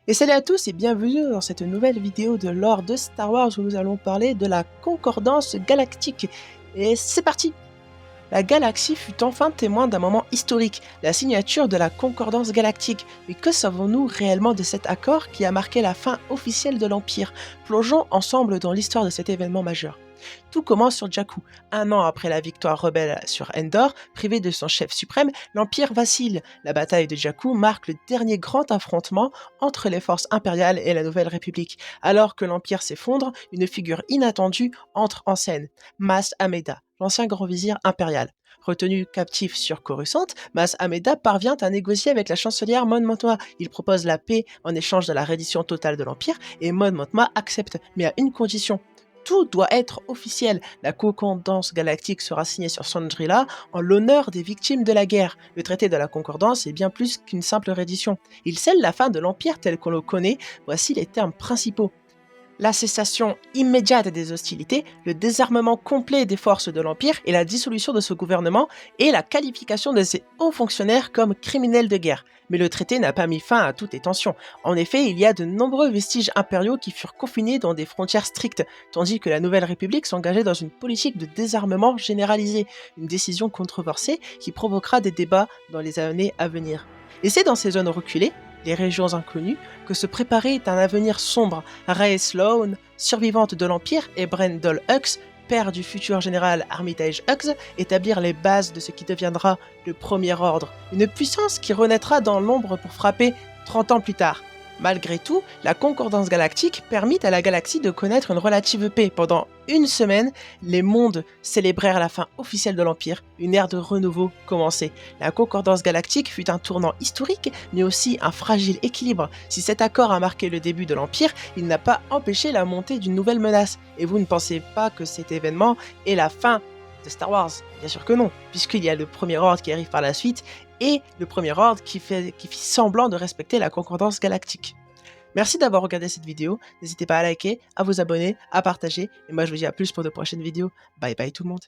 Et salut à tous et bienvenue dans cette nouvelle vidéo de lore de Star Wars où nous allons parler de la concordance galactique. Et c'est parti! La galaxie fut enfin témoin d'un moment historique, la signature de la concordance galactique. Mais que savons-nous réellement de cet accord qui a marqué la fin officielle de l'Empire? Plongeons ensemble dans l'histoire de cet événement majeur. Tout commence sur Jakku. Un an après la victoire rebelle sur Endor, privé de son chef suprême, l'Empire vacille. La bataille de Jakku marque le dernier grand affrontement entre les forces impériales et la Nouvelle République. Alors que l'Empire s'effondre, une figure inattendue entre en scène. Mas Amedda, l'ancien grand vizir impérial. Retenu captif sur Coruscant, Mas Amedda parvient à négocier avec la chancelière Mon Mothma. Il propose la paix en échange de la reddition totale de l'Empire et Mon Mothma accepte, mais à une condition. Tout doit être officiel. La concordance galactique sera signée sur Sandrila en l'honneur des victimes de la guerre. Le traité de la concordance est bien plus qu'une simple reddition. Il scelle la fin de l'Empire tel qu'on le connaît. Voici les termes principaux. La cessation immédiate des hostilités, le désarmement complet des forces de l'Empire et la dissolution de ce gouvernement et la qualification de ces hauts fonctionnaires comme criminels de guerre. Mais le traité n'a pas mis fin à toutes les tensions. En effet, il y a de nombreux vestiges impériaux qui furent confinés dans des frontières strictes, tandis que la Nouvelle République s'engageait dans une politique de désarmement généralisé, une décision controversée qui provoquera des débats dans les années à venir. Et c'est dans ces zones reculées, les régions inconnues, que se préparait un avenir sombre. Rae Sloane, survivante de l'Empire, et Brendol Hux, père du futur général Armitage Hux, établirent les bases de ce qui deviendra le Premier Ordre, une puissance qui renaîtra dans l'ombre pour frapper 30 ans plus tard. Malgré tout, la concordance galactique permit à la galaxie de connaître une relative paix. Pendant une semaine, les mondes célébrèrent la fin officielle de l'Empire, une ère de renouveau commençait. La concordance galactique fut un tournant historique, mais aussi un fragile équilibre. Si cet accord a marqué le début de l'Empire, il n'a pas empêché la montée d'une nouvelle menace. Et vous ne pensez pas que cet événement est la fin de Star Wars? Bien sûr que non, puisqu'il y a le Premier Ordre qui arrive par la suite, et le Premier Ordre qui fit semblant de respecter la concordance galactique. Merci d'avoir regardé cette vidéo, n'hésitez pas à liker, à vous abonner, à partager, et moi je vous dis à plus pour de prochaines vidéos. Bye bye tout le monde.